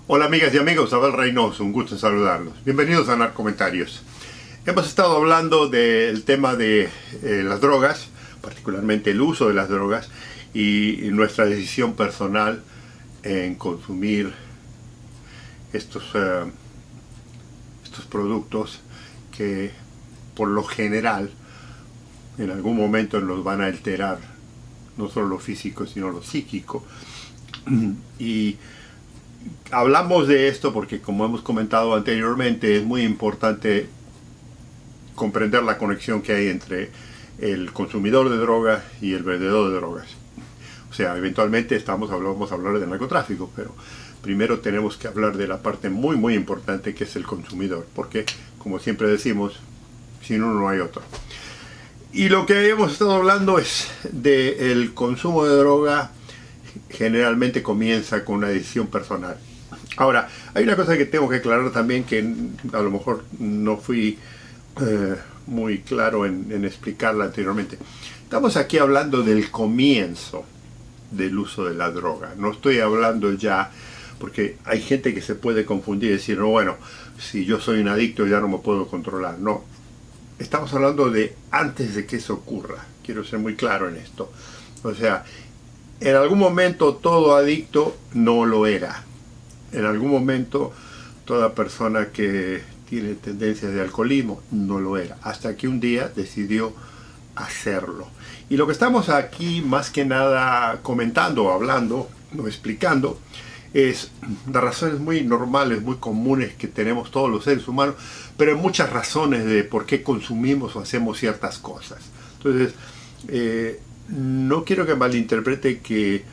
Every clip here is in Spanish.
Hola amigas y amigos, Abel Reynoso, un gusto en saludarlos. Bienvenidos a Narcomentarios. Hemos estado hablando del tema de las drogas, particularmente el uso de las drogas y nuestra decisión personal en consumir estos productos que por lo general en algún momento nos van a alterar no solo lo físico sino lo psíquico. Y hablamos de esto porque, como hemos comentado anteriormente, es muy importante comprender la conexión que hay entre el consumidor de drogas y el vendedor de drogas. O sea, eventualmente vamos a hablar de narcotráfico, pero primero tenemos que hablar de la parte muy importante que es el consumidor, porque, como siempre decimos, sin uno no hay otro. Y lo que hemos estado hablando es del consumo de droga. Generalmente comienza con una decisión personal. Ahora, hay una cosa que tengo que aclarar también, que a lo mejor no fui muy claro en explicarla anteriormente. Estamos aquí hablando del comienzo del uso de la droga. No estoy hablando ya, porque hay gente que se puede confundir y decir, no, bueno, si yo soy un adicto ya no me puedo controlar. No, estamos hablando de antes de que eso ocurra. Quiero ser muy claro en esto. O sea, en algún momento todo adicto no lo era. En algún momento toda persona que tiene tendencias de alcoholismo no lo era. Hasta que un día decidió hacerlo. Y lo que estamos aquí más que nada comentando, hablando, no explicando, es las razones muy normales, muy comunes que tenemos todos los seres humanos, pero hay muchas razones de por qué consumimos o hacemos ciertas cosas. Entonces, no quiero que malinterprete que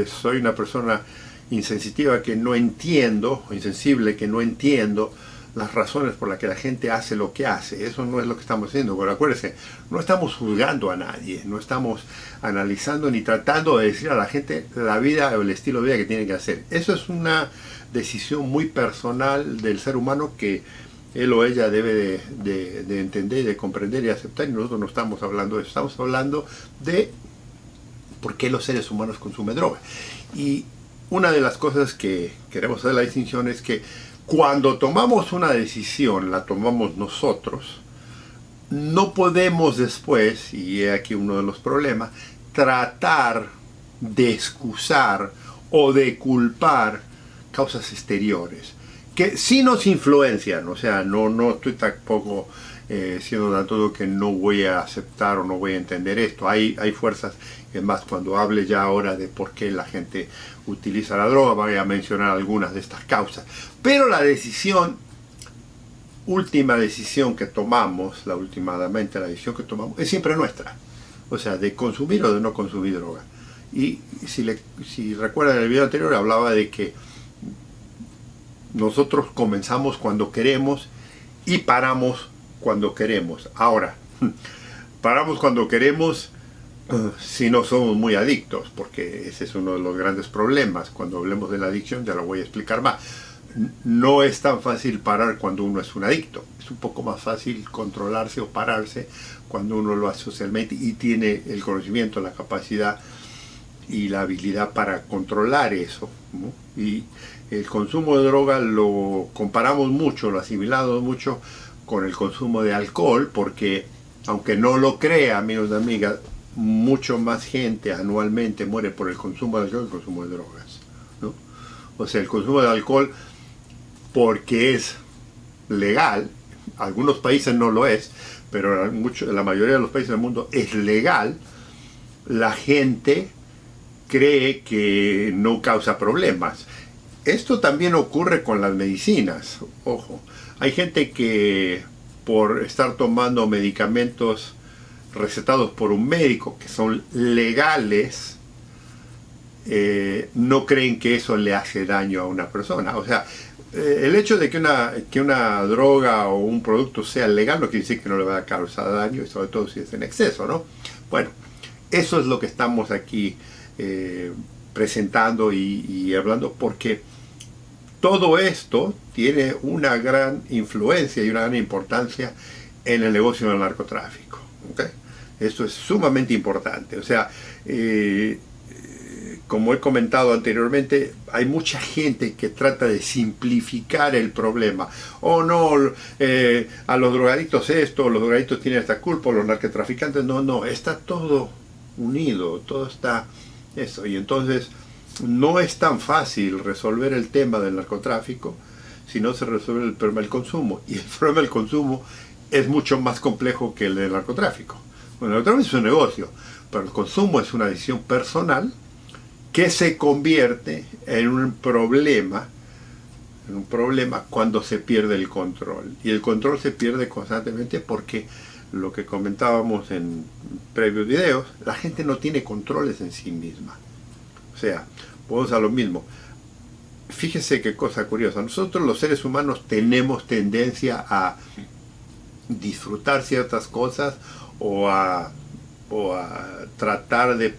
soy una persona insensitiva que no entiendo, o insensible que no entiendo las razones por las que la gente hace lo que hace. Eso no es lo que estamos haciendo. Pero acuérdense, no estamos juzgando a nadie, no estamos analizando ni tratando de decir a la gente la vida o el estilo de vida que tiene que hacer. Eso es una decisión muy personal del ser humano que él o ella debe de entender, de comprender y aceptar, y nosotros no estamos hablando de eso, estamos hablando de por qué los seres humanos consumen droga. Y una de las cosas que queremos hacer la distinción es que cuando tomamos una decisión, la tomamos nosotros, no podemos después, y he aquí uno de los problemas, tratar de excusar o de culpar causas exteriores que sí nos influencian. O sea, no estoy tampoco siendo tan todo que no voy a aceptar o no voy a entender esto. Hay fuerzas, es más, cuando hable ya ahora de por qué la gente utiliza la droga, voy a mencionar algunas de estas causas. Pero la última decisión que tomamos, la decisión que tomamos, es siempre nuestra. O sea, de consumir o de no consumir droga. Y si recuerdan el video anterior, hablaba de que nosotros comenzamos cuando queremos y paramos cuando queremos. Ahora, paramos cuando queremos si no somos muy adictos, porque ese es uno de los grandes problemas. Cuando hablemos de la adicción, ya lo voy a explicar más. No es tan fácil parar cuando uno es un adicto. Es un poco más fácil controlarse o pararse cuando uno lo hace socialmente y tiene el conocimiento, la capacidad y la habilidad para controlar eso, ¿no? Y el consumo de droga lo comparamos mucho, lo asimilamos mucho con el consumo de alcohol, porque aunque no lo crea, amigos y amigas, mucho más gente anualmente muere por el consumo de alcohol que el consumo de drogas, ¿no? O sea, el consumo de alcohol, porque es legal, algunos países no lo es, pero en la mayoría de los países del mundo es legal, la gente cree que no causa problemas. Esto también ocurre con las medicinas. Ojo, hay gente que por estar tomando medicamentos recetados por un médico que son legales, no creen que eso le hace daño a una persona. O sea, el hecho de que una droga o un producto sea legal no quiere decir que no le va a causar daño, y sobre todo si es en exceso, ¿no? Bueno, eso es lo que estamos aquí presentando y hablando, porque todo esto tiene una gran influencia y una gran importancia en el negocio del narcotráfico, ¿okay? Esto es sumamente importante. O sea, como he comentado anteriormente, hay mucha gente que trata de simplificar el problema. Oh no, a los drogadictos esto, los drogadictos tienen esta culpa, los narcotraficantes, no, está todo unido, todo está eso. Y entonces no es tan fácil resolver el tema del narcotráfico si no se resuelve el problema del consumo. Y el problema del consumo es mucho más complejo que el del narcotráfico. Bueno, el narcotráfico es un negocio, pero el consumo es una decisión personal que se convierte en un problema cuando se pierde el control. Y el control se pierde constantemente porque, lo que comentábamos en previos videos, la gente no tiene controles en sí misma. O sea, vamos a lo mismo. Fíjese qué cosa curiosa. Nosotros los seres humanos tenemos tendencia a disfrutar ciertas cosas o a tratar de,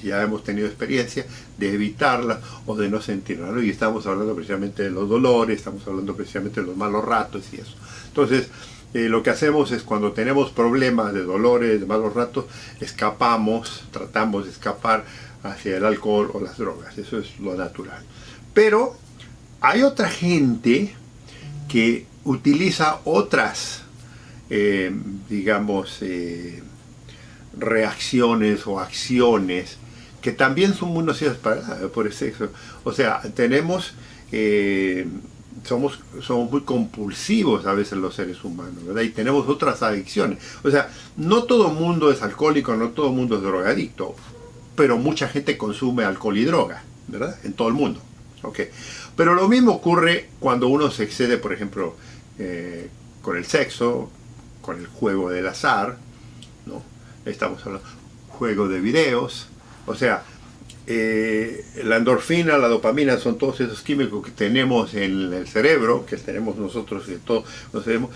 ya hemos tenido experiencia, de evitarlas o de no sentirlas, ¿no? Y estamos hablando precisamente de los dolores, estamos hablando precisamente de los malos ratos y eso. Entonces, lo que hacemos es, cuando tenemos problemas de dolores, de malos ratos, tratamos de escapar hacia el alcohol o las drogas. Eso es lo natural. Pero hay otra gente que utiliza otras, reacciones o acciones que también son muy nocivas por el sexo. O sea, somos muy compulsivos a veces los seres humanos, ¿verdad? Y tenemos otras adicciones. O sea, no todo el mundo es alcohólico, no todo el mundo es drogadicto, pero mucha gente consume alcohol y droga, ¿verdad? En todo el mundo. Okay. Pero lo mismo ocurre cuando uno se excede, por ejemplo, con el sexo, con el juego del azar, ¿no? Estamos hablando juego de videos, o sea, la endorfina, la dopamina, son todos esos químicos que tenemos en el cerebro, que tenemos nosotros, que todos los tenemos,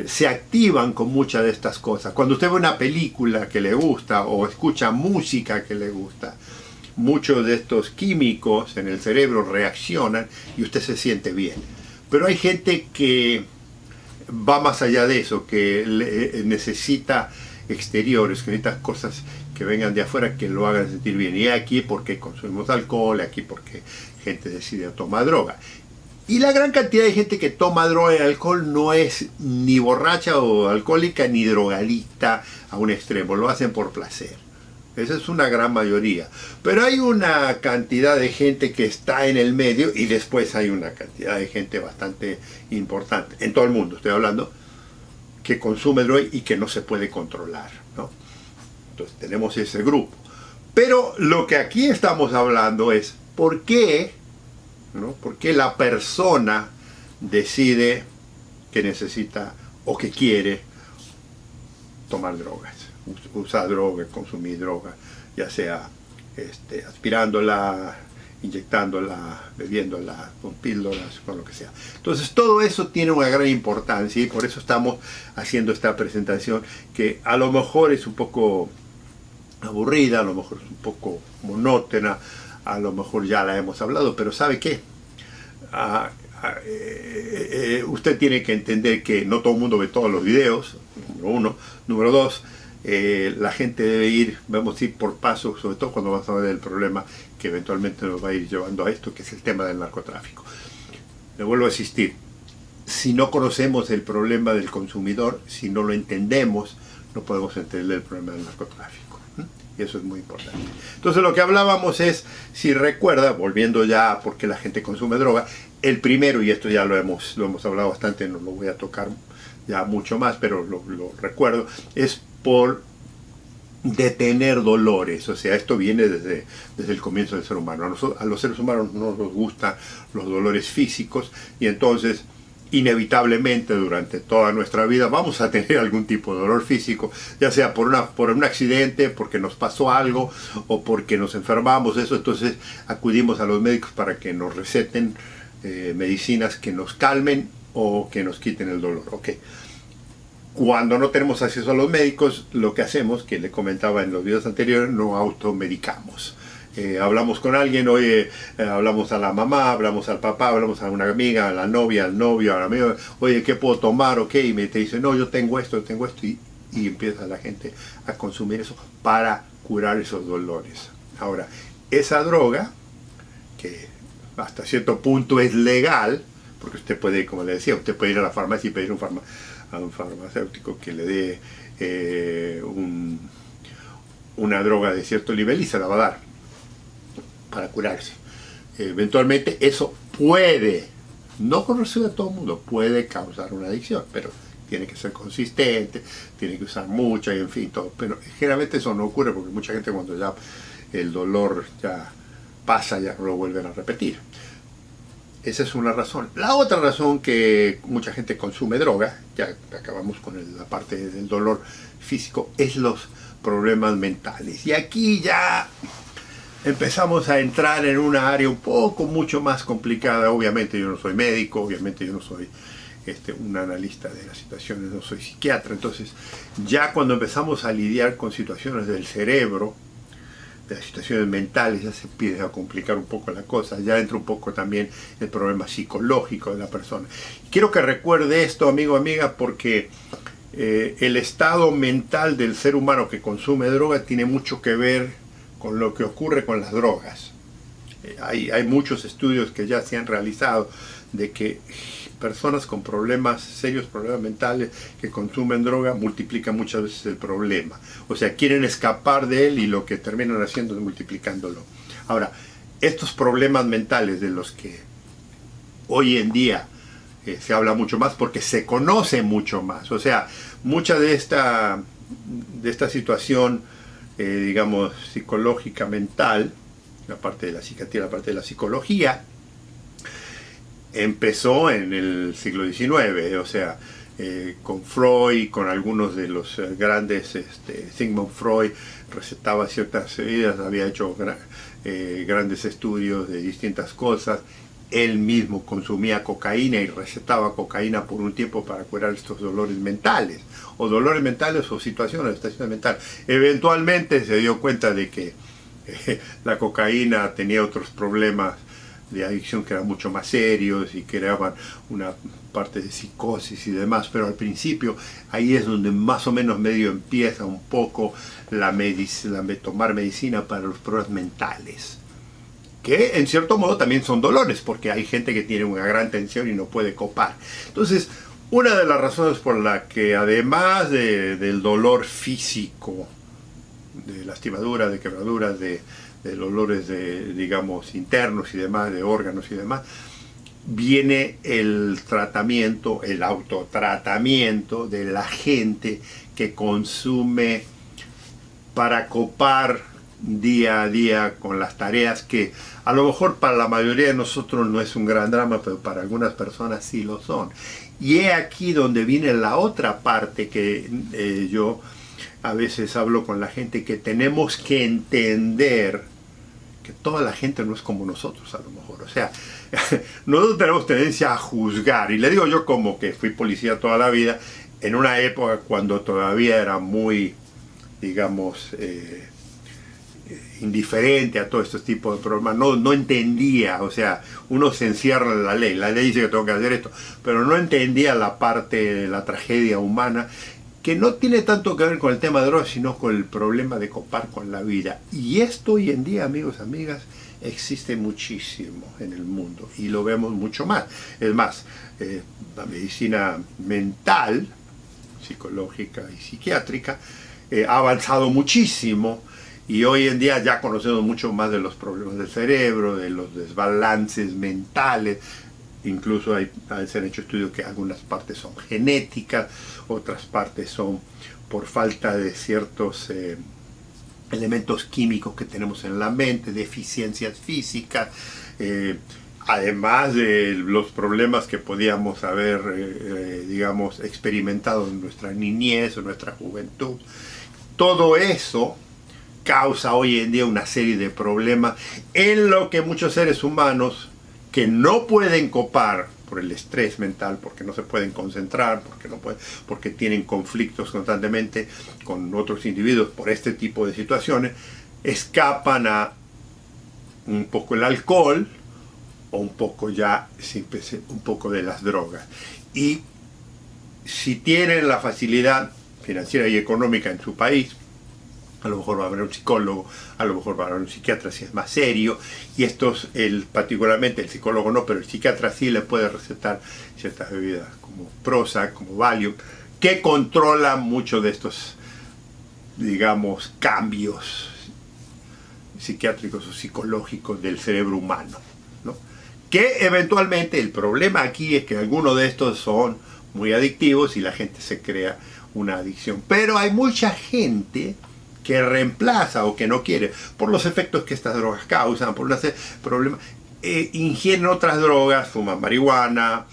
se activan con muchas de estas cosas. Cuando usted ve una película que le gusta o escucha música que le gusta, muchos de estos químicos en el cerebro reaccionan y usted se siente bien. Pero hay gente que va más allá de eso, que necesita exteriores, que necesita cosas que vengan de afuera que lo hagan sentir bien. Y aquí porque consumimos alcohol, aquí porque gente decide tomar droga. Y la gran cantidad de gente que toma droga y alcohol no es ni borracha o alcohólica ni drogadicta a un extremo, lo hacen por placer. Esa es una gran mayoría. Pero hay una cantidad de gente que está en el medio, y después hay una cantidad de gente bastante importante, en todo el mundo estoy hablando, que consume droga y que no se puede controlar, ¿no? Entonces tenemos ese grupo. Pero lo que aquí estamos hablando es por qué, ¿no? ¿Por qué la persona decide que necesita o que quiere tomar drogas, usar droga, consumir droga, ya sea aspirándola, inyectándola, bebiéndola, con píldoras, con lo que sea. Entonces todo eso tiene una gran importancia, y por eso estamos haciendo esta presentación, que a lo mejor es un poco aburrida, a lo mejor es un poco monótona, a lo mejor ya la hemos hablado, pero ¿sabe qué? Usted tiene que entender que no todo el mundo ve todos los videos, número uno. Número dos, la gente debe ir, vamos a ir por pasos, sobre todo cuando vamos a ver el problema que eventualmente nos va a ir llevando a esto, que es el tema del narcotráfico. Le vuelvo a insistir, si no conocemos el problema del consumidor, si no lo entendemos, no podemos entender el problema del narcotráfico. Y eso es muy importante. Entonces lo que hablábamos es, si recuerda, volviendo ya a por qué la gente consume droga, el primero, y esto ya lo hemos hablado bastante, no lo voy a tocar ya mucho más, pero lo recuerdo, es por detener dolores. O sea, esto viene desde el comienzo del ser humano. A los seres humanos no nos gustan los dolores físicos, y entonces inevitablemente durante toda nuestra vida vamos a tener algún tipo de dolor físico, ya sea por un accidente, porque nos pasó algo o porque nos enfermamos, eso. Entonces acudimos a los médicos para que nos receten medicinas que nos calmen o que nos quiten el dolor. Okay. Cuando no tenemos acceso a los médicos, lo que hacemos, que le comentaba en los videos anteriores, no automedicamos. Hablamos con alguien, oye, hablamos a la mamá, hablamos al papá, hablamos a una amiga, a la novia, al novio, a la amiga, oye, ¿qué puedo tomar? Ok, y te dice, no, yo tengo esto, y empieza la gente a consumir eso para curar esos dolores. Ahora, esa droga, que hasta cierto punto es legal, porque usted puede, como le decía, usted puede ir a la farmacia y pedir a un farmacéutico que le dé una droga de cierto nivel y se la va a dar para curarse. Eventualmente eso puede, no conocer a todo el mundo, puede causar una adicción, pero tiene que ser consistente, tiene que usar mucho y en fin, todo. Pero generalmente eso no ocurre porque mucha gente cuando ya el dolor ya pasa ya no lo vuelven a repetir. Esa es una razón. La otra razón que mucha gente consume droga, ya acabamos con la parte del dolor físico, es los problemas mentales. Y aquí ya empezamos a entrar en una área un poco mucho más complicada. Obviamente yo no soy médico, obviamente yo no soy un analista de las situaciones, no soy psiquiatra. Entonces ya cuando empezamos a lidiar con situaciones del cerebro, de las situaciones mentales, ya se empieza a complicar un poco la cosa, ya entra un poco también el problema psicológico de la persona. Quiero que recuerde esto, amigo, amiga, porque el estado mental del ser humano que consume droga tiene mucho que ver con lo que ocurre con las drogas. Hay muchos estudios que ya se han realizado de que personas con problemas, serios problemas mentales que consumen droga multiplican muchas veces el problema. O sea, quieren escapar de él y lo que terminan haciendo es multiplicándolo. Ahora, estos problemas mentales de los que hoy en día se habla mucho más porque se conoce mucho más. O sea, mucha de esta situación, digamos, psicológica, mental, la parte de la psiquiatría, la parte de la psicología, empezó en el siglo XIX, o sea, con Freud, con algunos de los grandes, Sigmund Freud recetaba ciertas bebidas, había hecho grandes estudios de distintas cosas. Él mismo consumía cocaína y recetaba cocaína por un tiempo para curar estos dolores mentales o situaciones de estación mental. Eventualmente se dio cuenta de que la cocaína tenía otros problemas de adicción que eran mucho más serios y creaban una parte de psicosis y demás, pero al principio ahí es donde más o menos medio empieza un poco tomar medicina para los problemas mentales, que en cierto modo también son dolores, porque hay gente que tiene una gran tensión y no puede copar. Entonces, una de las razones por la que además del dolor físico, de lastimaduras, de quebraduras, de dolores digamos, internos y demás, de órganos y demás, viene el tratamiento, el autotratamiento de la gente que consume para copar día a día con las tareas que a lo mejor para la mayoría de nosotros no es un gran drama, pero para algunas personas sí lo son. Y es aquí donde viene la otra parte que yo a veces hablo con la gente, que tenemos que entender que toda la gente no es como nosotros a lo mejor. O sea, nosotros tenemos tendencia a juzgar, y le digo yo como que fui policía toda la vida, en una época cuando todavía era muy, digamos, indiferente a todo este tipo de problemas, no entendía, o sea, uno se encierra en la ley dice que tengo que hacer esto, pero no entendía la parte de la tragedia humana, que no tiene tanto que ver con el tema de drogas, sino con el problema de copar con la vida. Y esto hoy en día, amigos, amigas, existe muchísimo en el mundo y lo vemos mucho más. Es más, la medicina mental, psicológica y psiquiátrica ha avanzado muchísimo, y hoy en día ya conocemos mucho más de los problemas del cerebro, de los desbalances mentales. Incluso se han hecho estudios que algunas partes son genéticas, otras partes son por falta de ciertos elementos químicos que tenemos en la mente, deficiencias físicas, además de los problemas que podíamos haber, digamos, experimentado en nuestra niñez o nuestra juventud. Todo eso causa hoy en día una serie de problemas en lo que muchos seres humanos que no pueden copar por el estrés mental, porque no se pueden concentrar, porque tienen conflictos constantemente con otros individuos por este tipo de situaciones, escapan a un poco el alcohol o un poco un poco de las drogas. Y si tienen la facilidad financiera y económica en su país, a lo mejor va a haber un psicólogo, a lo mejor va a haber un psiquiatra si es más serio, y estos, particularmente el psicólogo no, pero el psiquiatra sí le puede recetar ciertas bebidas como Prozac, como Valium, que controlan mucho de estos, digamos, cambios psiquiátricos o psicológicos del cerebro humano, ¿no? Que eventualmente el problema aquí es que algunos de estos son muy adictivos y la gente se crea una adicción. Pero hay mucha gente que reemplaza o que no quiere, por los efectos que estas drogas causan, por una serie de problemas, ingieren otras drogas, fuman marihuana,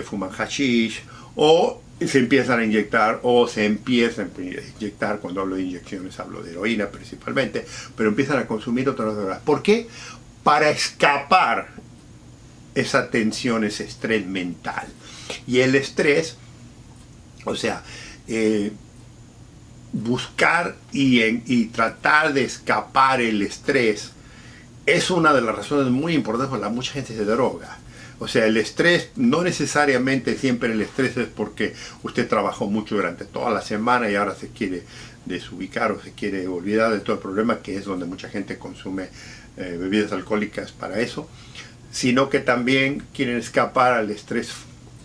fuman hashish, o se empiezan a inyectar, cuando hablo de inyecciones hablo de heroína principalmente, pero empiezan a consumir otras drogas. ¿Por qué? Para escapar esa tensión, ese estrés mental. Y el estrés, o sea, buscar y tratar de escapar el estrés es una de las razones muy importantes por las que mucha gente se droga. O sea, el estrés, no necesariamente siempre el estrés es porque usted trabajó mucho durante toda la semana y ahora se quiere desubicar o se quiere olvidar de todo el problema, que es donde mucha gente consume bebidas alcohólicas para eso, sino que también quieren escapar al estrés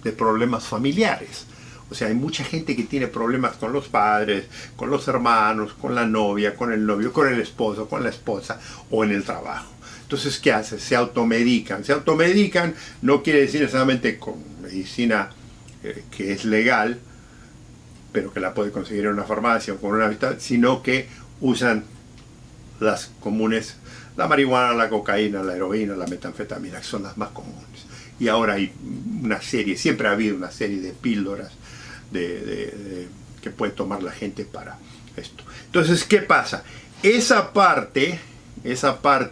de problemas familiares. O sea, hay mucha gente que tiene problemas con los padres, con los hermanos, con la novia, con el novio, con el esposo, con la esposa o en el trabajo. Entonces, ¿qué hacen? Se automedican. Se automedican no quiere decir necesariamente con medicina que es legal, pero que la puede conseguir en una farmacia o con una amistad, sino que usan las comunes, la marihuana, la cocaína, la heroína, la metanfetamina, que son las más comunes. Y ahora hay una serie, siempre ha habido una serie de píldoras que puede tomar la gente para esto. Entonces, ¿qué pasa? Esa parte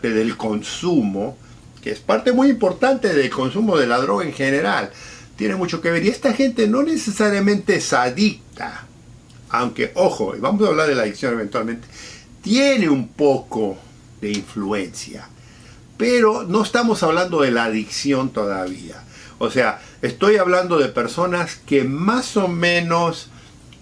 del consumo, que es parte muy importante del consumo de la droga en general, tiene mucho que ver. Y esta gente no necesariamente es adicta, aunque, ojo, y vamos a hablar de la adicción eventualmente, tiene un poco de influencia, pero no estamos hablando de la adicción todavía. O sea, estoy hablando de personas que más o menos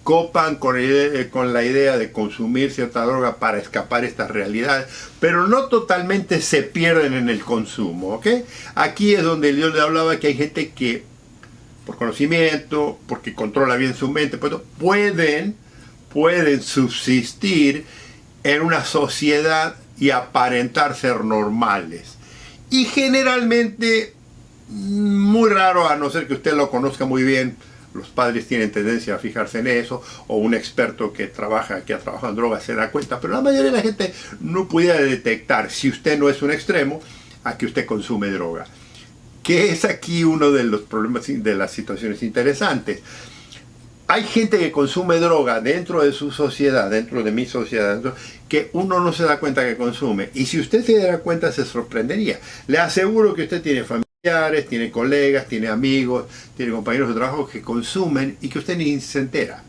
copan con la idea de consumir cierta droga para escapar estas realidades, pero no totalmente se pierden en el consumo, ¿ok? Aquí es donde yo le hablaba que hay gente que, por conocimiento, porque controla bien su mente, pueden subsistir en una sociedad y aparentar ser normales. Y generalmente, muy raro, a no ser que usted lo conozca muy bien, los padres tienen tendencia a fijarse en eso, o un experto que ha trabajado en drogas se da cuenta, pero la mayoría de la gente no pudiera detectar, si usted no es un extremo, a que usted consume droga. Que es aquí uno de los problemas, de las situaciones interesantes. Hay gente que consume droga dentro de su sociedad, dentro de mi sociedad, que uno no se da cuenta que consume. Y si usted se diera cuenta, se sorprendería. Le aseguro que usted tiene familiares, tiene colegas, tiene amigos, tiene compañeros de trabajo que consumen y que usted ni se entera.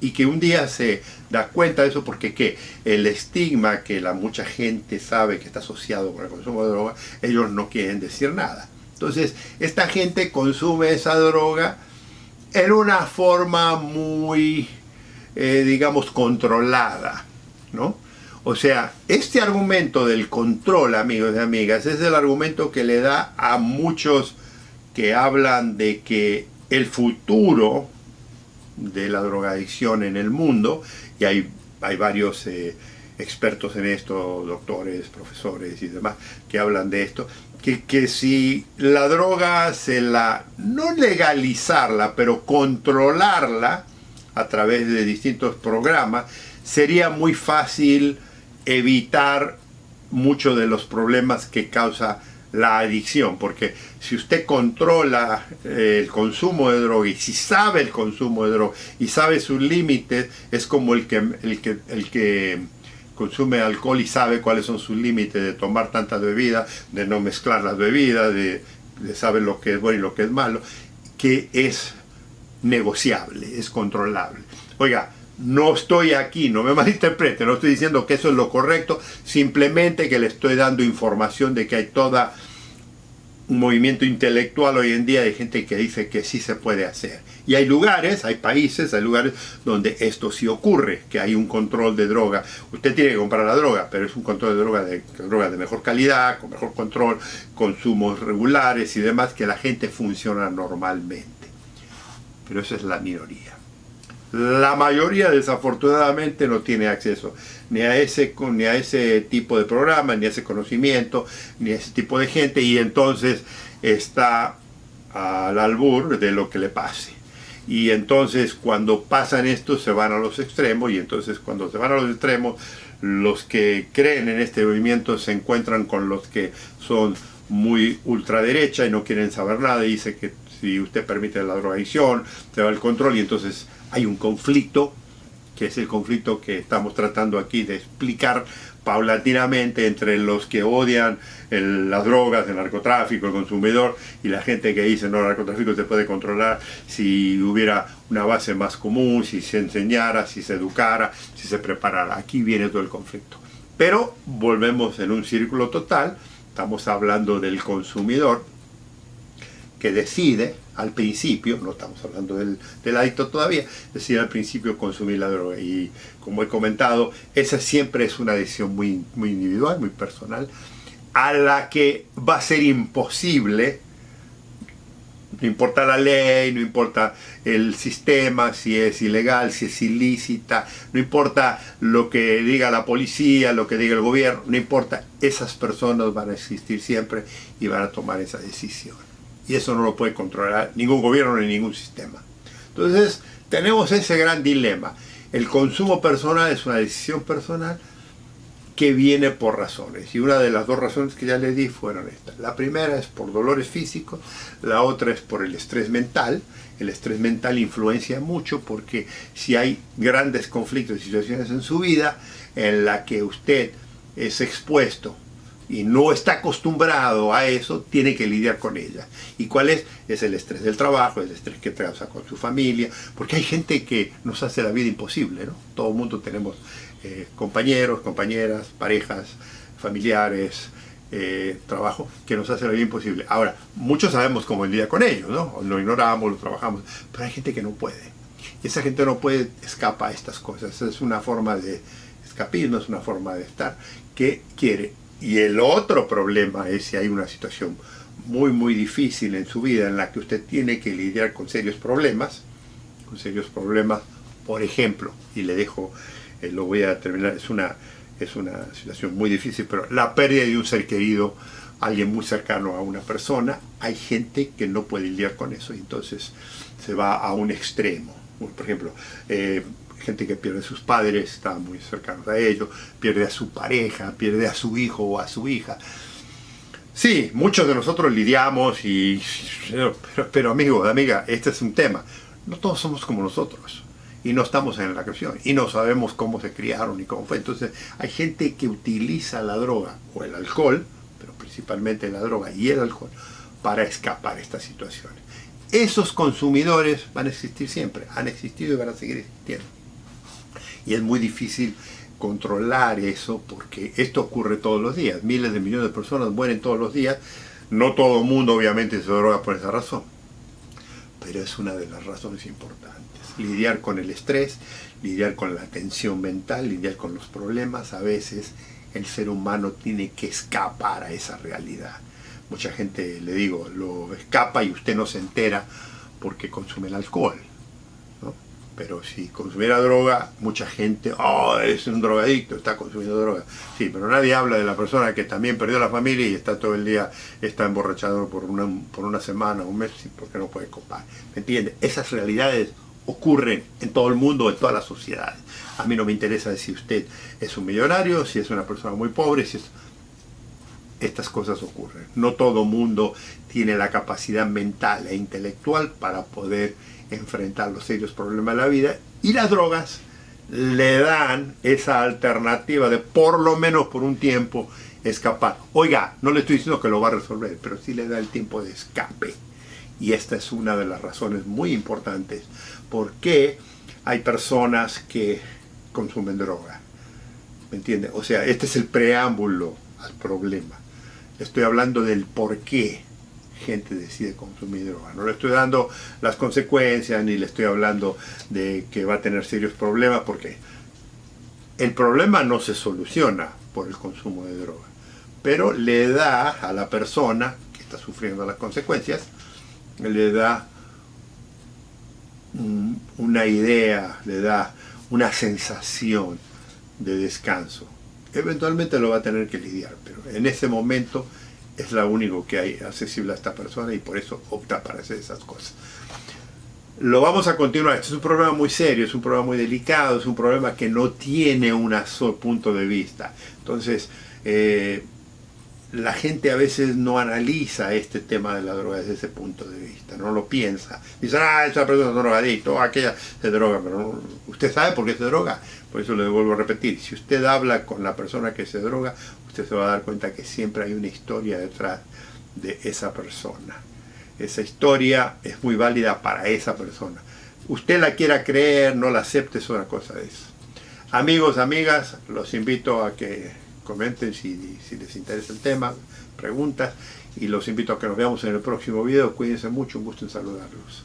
Y que un día se da cuenta de eso porque ¿qué? El estigma que mucha gente sabe que está asociado con el consumo de droga, ellos no quieren decir nada. Entonces, esta gente consume esa droga en una forma muy, digamos, controlada, ¿no? O sea, este argumento del control, amigos y amigas, es el argumento que le da a muchos que hablan de que el futuro de la drogadicción en el mundo, y hay varios expertos en esto, doctores, profesores y demás, que hablan de esto, que si la droga no legalizarla, pero controlarla a través de distintos programas, sería muy fácil evitar muchos de los problemas que causa la adicción, porque si usted controla el consumo de droga, y si sabe el consumo de droga y sabe sus límites, es como el que consume alcohol y sabe cuáles son sus límites de tomar tantas bebidas, de no mezclar las bebidas, de saber lo que es bueno y lo que es malo, que es negociable, es controlable. Oiga, no estoy aquí, no me malinterprete, no estoy diciendo que eso es lo correcto, simplemente que le estoy dando información de que hay toda un movimiento intelectual hoy en día de gente que dice que sí se puede hacer. Y hay lugares, hay países, hay lugares donde esto sí ocurre, que hay un control de droga. Usted tiene que comprar la droga, pero es un control de droga de mejor calidad, con mejor control, consumos regulares y demás, que la gente funciona normalmente. Pero eso es la minoría. La mayoría, desafortunadamente, no tiene acceso ni a ese tipo de programa, ni a ese conocimiento, ni a ese tipo de gente, y entonces está al albur de lo que le pase. Y entonces cuando pasan esto se van a los extremos, y entonces cuando se van a los extremos, los que creen en este movimiento se encuentran con los que son muy ultraderecha y no quieren saber nada, y dice que si usted permite la drogadicción, se va el control, y entonces hay un conflicto, que es el conflicto que estamos tratando aquí de explicar paulatinamente entre los que odian las drogas, el narcotráfico, el consumidor, y la gente que dice no, el narcotráfico se puede controlar si hubiera una base más común, si se enseñara, si se educara, si se preparara. Aquí viene todo el conflicto. Pero volvemos en un círculo total. Estamos hablando del consumidor que decide al principio, no estamos hablando del adicto todavía, decide al principio consumir la droga. Y como he comentado, esa siempre es una decisión muy individual, muy personal, a la que va a ser imposible, no importa la ley, no importa el sistema, si es ilegal, si es ilícita, no importa lo que diga la policía, lo que diga el gobierno, no importa, esas personas van a existir siempre y van a tomar esa decisión. Y eso no lo puede controlar ningún gobierno ni ningún sistema. Entonces, tenemos ese gran dilema. El consumo personal es una decisión personal que viene por razones. Y una de las dos razones que ya les di fueron estas. La primera es por dolores físicos, la otra es por el estrés mental. El estrés mental influencia mucho porque si hay grandes conflictos y situaciones en su vida en la que usted es expuesto y no está acostumbrado a eso, tiene que lidiar con ella. ¿Y cuál es? Es el estrés del trabajo, el estrés que causa con su familia, porque hay gente que nos hace la vida imposible, ¿no? Todo el mundo tenemos compañeros, compañeras, parejas, familiares, trabajo, que nos hace la vida imposible. Ahora, muchos sabemos cómo lidiar con ellos, ¿no? Lo ignoramos, lo trabajamos, pero hay gente que no puede. Y esa gente no puede, escapa a estas cosas. Es una forma de escapismo, es una forma de estar que quiere. Y el otro problema es si hay una situación muy difícil en su vida en la que usted tiene que lidiar con serios problemas, por ejemplo, y le dejo, lo voy a terminar, es una situación muy difícil, pero la pérdida de un ser querido, alguien muy cercano a una persona, hay gente que no puede lidiar con eso y entonces se va a un extremo. Por ejemplo, gente que pierde a sus padres, está muy cercanos a ellos, pierde a su pareja, pierde a su hijo o a su hija. Sí, muchos de nosotros lidiamos, pero amigo, amiga, este es un tema. No todos somos como nosotros y no estamos en la creación y no sabemos cómo se criaron y cómo fue. Entonces hay gente que utiliza la droga o el alcohol, pero principalmente la droga y el alcohol, para escapar de estas situaciones. Esos consumidores van a existir siempre, han existido y van a seguir existiendo. Y es muy difícil controlar eso porque esto ocurre todos los días. Miles de millones de personas mueren todos los días. No todo el mundo obviamente se droga por esa razón. Pero es una de las razones importantes. Lidiar con el estrés, lidiar con la tensión mental, lidiar con los problemas. A veces el ser humano tiene que escapar a esa realidad. Mucha gente, le digo, lo escapa y usted no se entera porque consume el alcohol, ¿no? Pero si consumiera droga, mucha gente, es un drogadicto, está consumiendo droga. Sí, pero nadie habla de la persona que también perdió la familia y está todo el día, está emborrachado por una semana, un mes, porque no puede copar. ¿Me entiende? Esas realidades ocurren en todo el mundo, en todas las sociedades. A mí no me interesa si usted es un millonario, si es una persona muy pobre, si es... Estas cosas ocurren. No todo mundo tiene la capacidad mental e intelectual para poder enfrentar los serios problemas de la vida, y las drogas le dan esa alternativa de por lo menos por un tiempo escapar. Oiga, no le estoy diciendo que lo va a resolver, pero sí le da el tiempo de escape. Y esta es una de las razones muy importantes por qué hay personas que consumen droga. ¿Me entiende? O sea, este es el preámbulo al problema. Estoy hablando del por qué gente decide consumir droga. No le estoy dando las consecuencias ni le estoy hablando de que va a tener serios problemas, porque el problema no se soluciona por el consumo de droga, pero le da a la persona que está sufriendo las consecuencias, le da una idea, le da una sensación de descanso. Eventualmente lo va a tener que lidiar, pero en ese momento es lo único que hay accesible a esta persona y por eso opta para hacer esas cosas. Lo vamos a continuar. Este es un problema muy serio, es un problema muy delicado, es un problema que no tiene un solo punto de vista. Entonces, la gente a veces no analiza este tema de la droga desde ese punto de vista, no lo piensa. Dicen, esa persona es drogadicto, aquella se droga, pero no, usted sabe por qué se droga. Por eso le vuelvo a repetir, si usted habla con la persona que se droga, usted se va a dar cuenta que siempre hay una historia detrás de esa persona. Esa historia es muy válida para esa persona. Usted la quiera creer, no la acepte, es una cosa de eso. Amigos, amigas, los invito a que comenten si les interesa el tema, preguntas, y los invito a que nos veamos en el próximo video. Cuídense mucho, un gusto en saludarlos.